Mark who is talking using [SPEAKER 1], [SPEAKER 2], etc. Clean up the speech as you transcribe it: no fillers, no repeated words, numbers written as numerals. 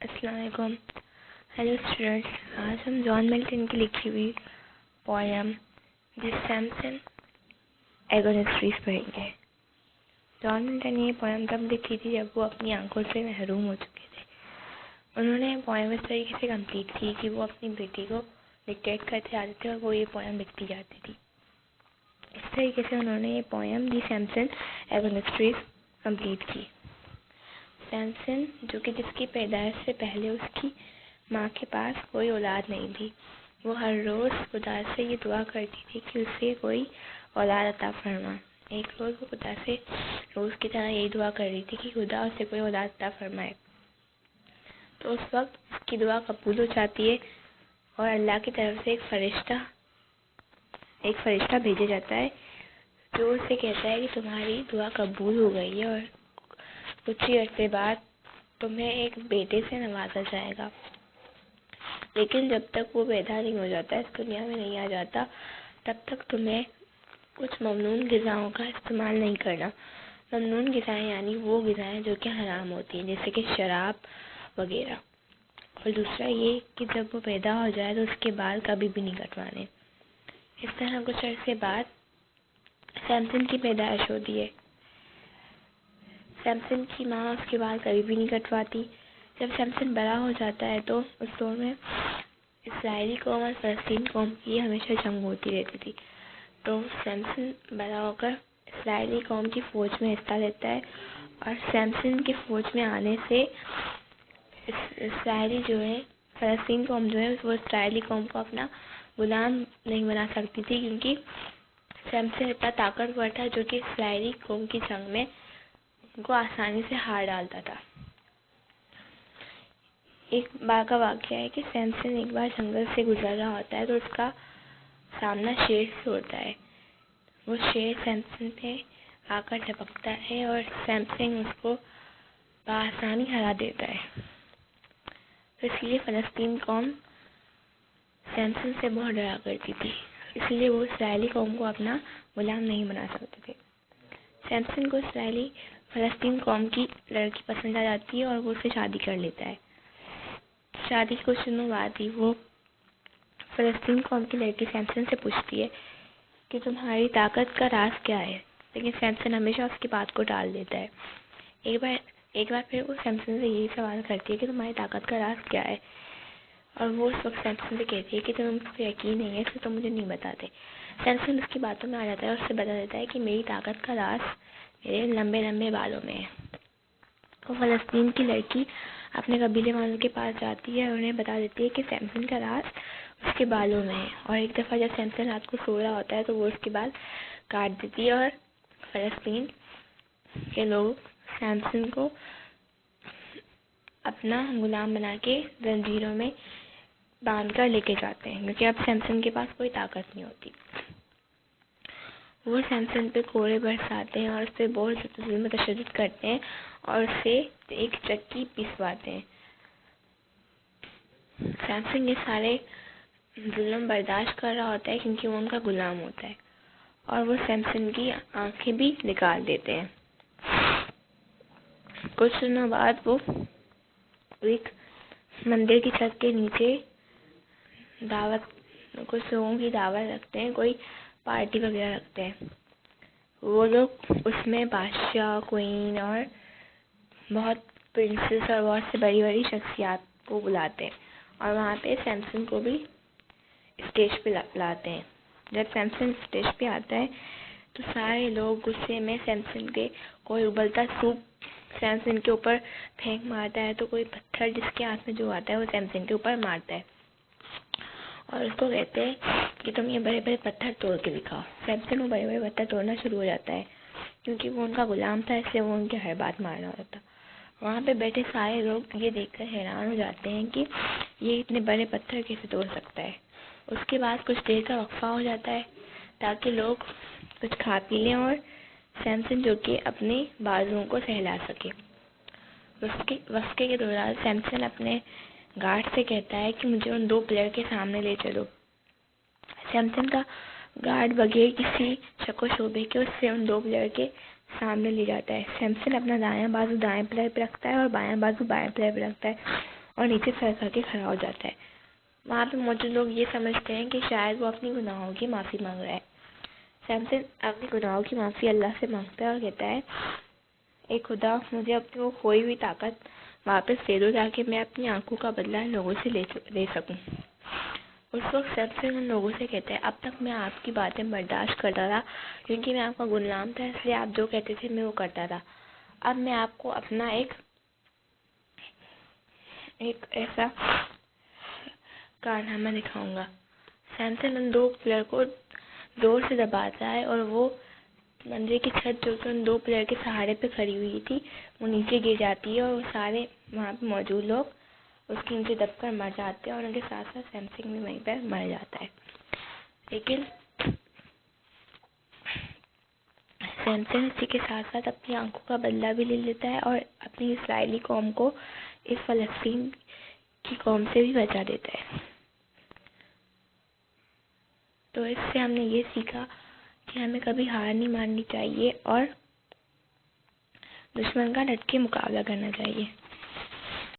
[SPEAKER 1] अस्सलाम वालेकुम। Hello students, आज हम जॉन मिल्टन की लिखी हुई पोएम द सैमसन एगोनिस्ट्रीज पढ़ेंगे। जॉन मिल्टन ने ये पोएम तब लिखी थी जब वो अपनी आंखों से महरूम हो चुके थे। उन्होंने ये पोएम इस तरीके से कंप्लीट की कि वो अपनी बेटी को डिक्टेट करते आते थे और वो ये पोएम लिखती जाती थी। इस तरीके से उन्होंने ये पोएम द सैमसन एगोनिस्ट्रीज कंप्लीट की। सैमसन, जो कि जिसकी पैदाइश से पहले उसकी माँ के पास कोई औलाद नहीं थी, वो हर रोज़ खुदा से ये दुआ करती थी कि उसे कोई औलाद अता फरमा। एक रोज़ वो खुदा से रोज़ की तरह यही दुआ कर रही थी कि खुदा उसे कोई औलाद अता फरमाए। तो उस वक्त उसकी दुआ कबूल हो जाती है और अल्लाह की तरफ से एक फरिश्ता भेजा जाता है जो उसे कहता है कि तुम्हारी दुआ कबूल हो गई है और कुछ ही अरसे बाद तुम्हें एक बेटे से नवाजा जाएगा। लेकिन जब तक वो पैदा नहीं हो जाता, इस दुनिया में नहीं आ जाता, तब तक तुम्हें कुछ ममनून ग़िज़ाओं का इस्तेमाल नहीं करना। ममनून ग़िज़ाएं यानी वो ग़िज़ाएं जो कि हराम होती हैं, जैसे कि शराब वगैरह। और दूसरा ये कि जब वो पैदा हो जाए तो उसके बाल कभी भी नहीं कटवाने। इस तरह कुछ अरसे बाद सैमसन की पैदाइश होती है। सैमसन की माँ उसके बाल कभी भी नहीं कटवाती। जब सैमसन बड़ा हो जाता है तो उस दौर में इस्राएली कौम और फ़लस्तीन कौम की हमेशा जंग होती रहती थी। तो सैमसन बड़ा होकर इस्राएली कौम की फ़ौज में हिस्सा लेता है और सैमसन के फ़ौज में आने से इस्राएली जो है, फ़लस्तीन कौम जो है, वो इस्राएली कौम को अपना गुलाम नहीं बना सकती थी, क्योंकि सैमसन इतना ताकतवर था जो कि इस्राएली कौम की जंग में उनको आसानी से हार डालता था। एक बार का वाक़या है कि सैमसन एक बार जंगल से गुजर रहा होता है तो उसका सामना शेर से होता है। वो शेर सैमसन पे आकर झपकता है और सैमसन उसको बआसानी हरा देता है। तो इसलिए फ़लस्तीन कौम सैमसन से बहुत डरा करती थी, इसलिए वो इस्राएली कौम को अपना गुलाम नहीं बना सकते थे। सैमसन को फ़लस्तीन कौम की लड़की पसंद आ जाती है और वो उससे शादी कर लेता है। शादी के कुछ दिनों बाद ही वो फ़लस्तीन कौम की लड़की सैमसन से पूछती है कि तुम्हारी ताकत का राज क्या है, लेकिन सैमसन हमेशा उसकी बात को टाल देता है। एक बार फिर वो सैमसन से यही सवाल करती है कि तुम्हारी ताकत का राज क्या है, और वो उस वक्त सैमसन से कहती है कि तुमको यकीन नहीं है इसलिए तुम मुझे नहीं बताते। सैमसन उसकी बातों में आ जाता है और उससे बता देता है कि मेरी ताकत का राज मेरे लंबे लंबे बालों में है। वो फ़लस्तीन की लड़की अपने कबीले वालों के पास जाती है और उन्हें बता देती है कि सैमसन का राज उसके बालों में है। और एक दफ़ा जब सैमसन रात को सो रहा होता है तो वो उसके बाल काट देती है और फ़लस्तीन के लोग सैमसन को अपना गुलाम बना के जंजीरों में बांध कर लेके जाते हैं, क्योंकि अब सैमसन के पास कोई ताकत नहीं होती। वो सैमसन पे कोड़े बरसाते हैं और उस पर बहुत जुल्म तशद्दुद करते हैं और उसे एक चक्की पिसवाते हैं। सैमसन ये सारे जुल्म बर्दाश्त कर रहा होता है क्योंकि वो उनका गुलाम होता है, और वो सैमसन की आंखें भी निकाल देते हैं। कुछ दिनों बाद वो एक मंदिर की छत के नीचे कुछ लोगों की दावत रखते हैं, कोई पार्टी वगैरह रखते हैं। वो लोग उसमें बादशाह, क्वीन और बहुत प्रिंसेस और बहुत से बड़ी बड़ी शख्सियत को बुलाते हैं और वहाँ पे सैमसन को भी स्टेज पे लाते हैं। जब सैमसन स्टेज पे आता है तो सारे लोग गुस्से में सैमसन के, कोई उबलता सूप सैमसन के ऊपर फेंक मारता है, तो कोई पत्थर जिसके हाथ में जो आता है वो सैमसन के ऊपर मारता है और उसको कहते हैं कि तुम ये बड़े बड़े पत्थर तोड़ के दिखाओ। सैमसन वो बड़े बड़े पत्थर तोड़ना शुरू हो जाता है, क्योंकि वो उनका गुलाम था, इसलिए वो उनकी हर बात मानना होता था। वहाँ पे बैठे सारे लोग ये देखकर हैरान हो जाते हैं कि ये इतने बड़े पत्थर कैसे तोड़ सकता है। उसके बाद कुछ देर का वक्फा हो जाता है ताकि लोग कुछ खा पी लें और सैमसन जो कि अपने बाजुओं को सहला सके। उसके वक्फे के दौरान सैमसन अपने गार्ड से कहता है कि मुझे उन 2 प्लेयर के सामने ले चलो। सैमसन का गार्ड बगैर किसी शक शोबे के उससे उन 2 प्लेयर के सामने ले जाता है। सैमसन अपना दायां बाजू दाएं प्लेयर पे रखता है और बायां बाजू बाएं प्लेयर पे रखता है और नीचे सर करके खड़ा हो जाता है। वहाँ पे मौजूद लोग ये समझते हैं कि शायद वो अपनी गुनाहों की माफ़ी मांग रहा है। सैमसन अपनी गुनाहों की माफ़ी अल्लाह से मांगता है और कहता है, ए खुदा, मुझे अपनी वो खोई हुई ताकत वापस दे दो ताकि मैं अपनी आंखों का बदला लोगों से ले सकूं। उस वक्त सैमसन उन लोगों से कहता है, अब तक मैं आपकी बातें बर्दाश्त करता था क्योंकि मैं आपका गुलाम था, इसलिए आप जो कहते थे मैं वो करता था। अब मैं आपको अपना एक ऐसा कारनामा दिखाऊंगा। सैमसन उन 2 पिलर को जोर से दबाता है और वो मंदिर की छत जो कि उन 2 पिलर के सहारे पे खड़ी हुई थी वो नीचे गिर जाती है और वो सारे वहाँ पे मौजूद लोग उसके नीचे दबकर मर जाते हैं और उनके साथ साथ सैमसन भी वहीं पर मर जाता है। लेकिन सैमसन इसी के साथ साथ अपनी आंखों का बदला भी ले लेता है और अपनी इस्राएली कौम को इस फलस्तीन की कौम से भी बचा देता है। तो इससे हमने ये सीखा कि हमें कभी हार नहीं माननी चाहिए और दुश्मन का डट के मुकाबला करना चाहिए।